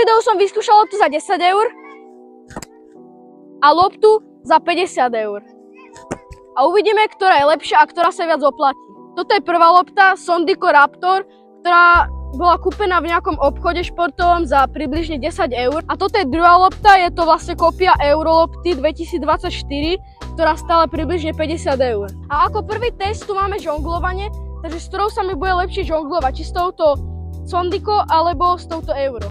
videu som vyskúšal loptu za 10 eur a loptu za 50 eur. A uvidíme, ktorá je lepšia a ktorá sa viac oplatí. Toto je prvá lopta Sondico Raptor, ktorá bola kúpená v nejakom obchode športovom za približne 10 eur. A toto je druhá lopta, je to vlastne kópia Eurolopty 2024, ktorá stála približne 50 eur. A ako prvý test tu máme žonglovanie, takže s ktorou sa mi bude lepšie žonglovať, či s touto Sondico alebo s touto Euro.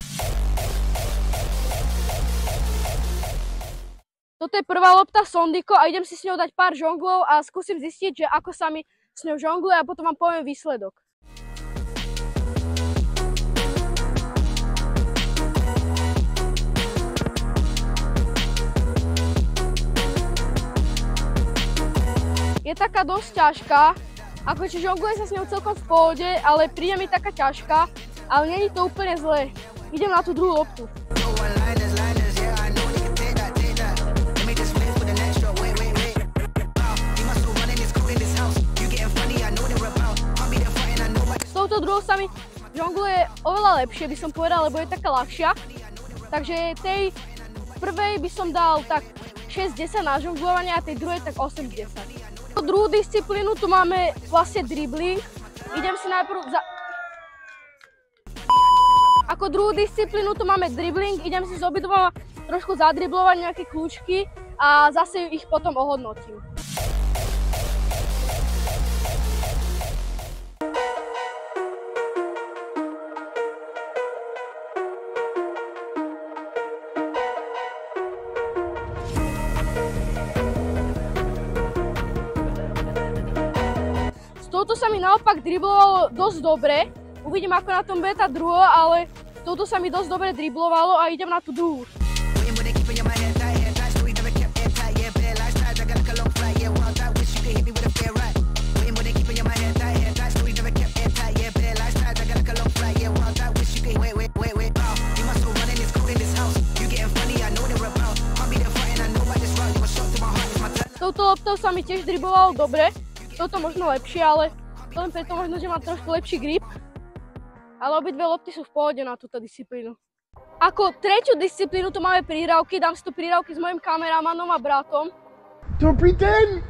Toto je prvá lopta Sondico a idem si s ňou dať pár žonglov a skúsim zistiť, že ako sa mi s ňou žongluje a potom vám poviem výsledok. Je taká dosť ťažká, akože žongluje sa s ňou celkom v pohode, ale príde mi taká ťažká, ale nie je to úplne zlé. Idem na tú druhú loptu. S touto druhou sa mi žongluje oveľa lepšie, by som povedal, lebo je taká ľahšia. Takže tej prvej by som dal tak 6-10 na žonglovanie a tej druhej tak 8-10. Druhú disciplínu tu máme vlastne dribbling. Idem si najprv Ako druhú disciplínu tu máme dribbling, idem si z obidva trošku zadriblovať nejaké kľúčky a zase ich potom ohodnotím. Touto sa mi naopak driblovalo dosť dobre. Uvidím, ako na tom bude tá druhá, ale touto sa mi dosť dobre driblovalo a idem na tú druhú. Touto loptou sa mi tiež driblovalo dobre. Toto možno lepšie, ale len preto možno, že mám trošku lepší grip. Ale obidve lopty sú v pohode na túto disciplínu. Ako tretiu disciplínu tu máme príhrávky, dám si tu príhrávky s mojim kameramanom a bratom. Dobrý den!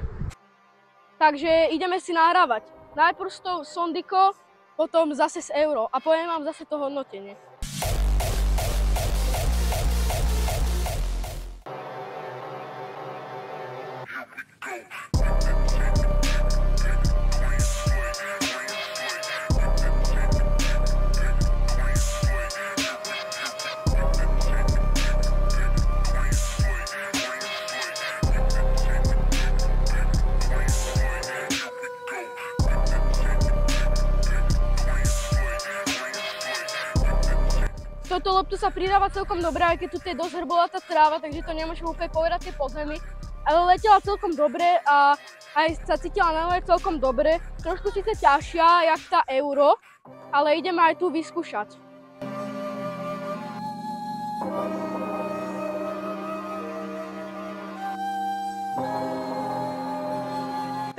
Takže ideme si nahrávať. Najprv s tou Sondico, potom zase s Euro a poviem vám zase to hodnotenie. Touto loptu sa pridáva celkom dobre, aj keď tu je dosť hrbolatá tráva, takže to nemôžem úplne povedať tie pozemy. Ale letela celkom dobre a aj sa cítila na nohe celkom dobre. Trošku síce ťažšia, jak tá Euro, ale ideme aj tu vyskúšať.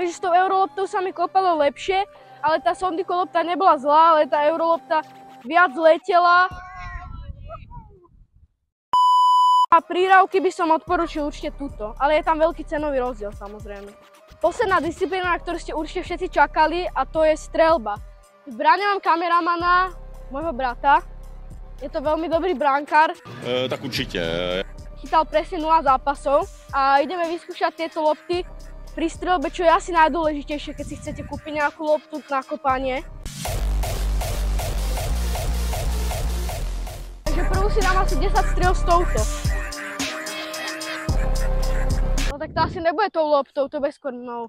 Takže s tou Euroloptou sa mi kopalo lepšie, ale tá Sondico lopta nebola zlá, ale tá Eurolopta viac letela. A príhrávky by som odporučil určite túto, ale je tam veľký cenový rozdiel samozrejme. Posledná disciplína, na ktorú ste určite všetci čakali, a to je streľba. V bráne mám kameramana, môjho brata. Je to veľmi dobrý brankár. Tak určite. Chytal presne 0 zápasov a ideme vyskúšať tieto lopty pri streľbe, čo je asi najdôležitejšie, keď si chcete kúpiť nejakú loptu na kopanie. Takže prvú si dám asi 10 striel s touto. No tak to asi nebude tou loptou, to bude skôr mnou.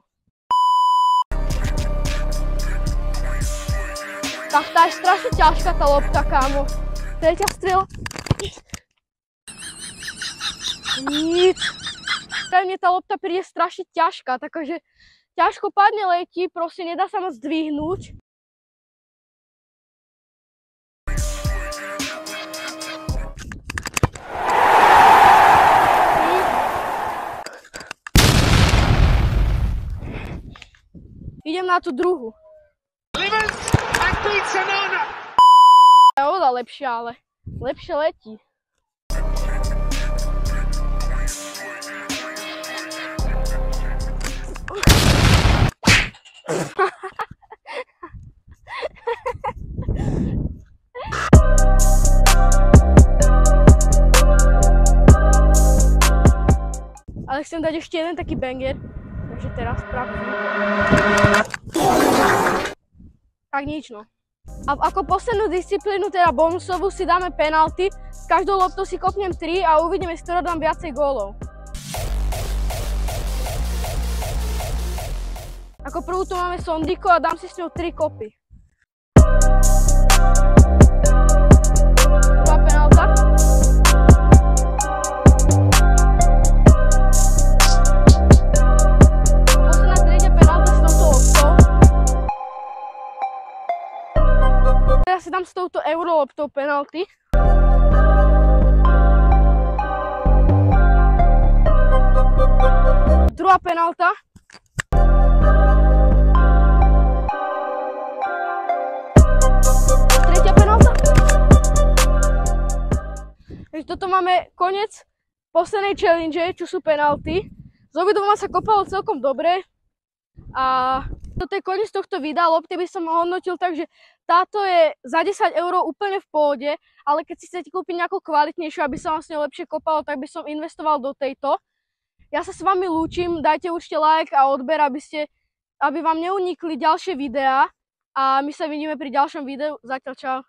Tak tá je strašne ťažká tá lopta, kámo. Tretia strela. Nic. Pre mne tá lopta príde strašne ťažká, takže ťažko padne, letí, proste nedá sa moc zdvihnúť. Idem na tú druhú. Je oveľa lepšia, ale Lepšie letí. Ale chcem dať ešte jeden taký banger, takže teraz pravdu. Tak nič no. A ako poslednú disciplínu, teda bonusovú, si dáme penalty. S každou loptou si kopnem 3 a uvidíme, z ktorého dám viacej gólov. Ako prvú tu máme Sondiko a dám si s ňou 3 kopy. Prvá penálta. Posledná tretia penálta s touto loptou. Teraz si dám s touto euroloptou penalty. Druhá penálta. Tretia penálta. Takže toto máme koniec poslednej challenge, čo sú penalty. Z obidvoma sa kopalo celkom dobre. A toto je koniec tohto videa. Lopty by som hodnotil tak, že táto je za 10 € úplne v pohode, ale keď si chcete kúpiť nejakú kvalitnejšiu, aby sa vám s ňou lepšie kopalo, tak by som investoval do tejto. Ja sa s vami lúčim, dajte určite like a odber, aby vám neunikli ďalšie videá a my sa vidíme pri ďalšom videu. Zatiaľ čau.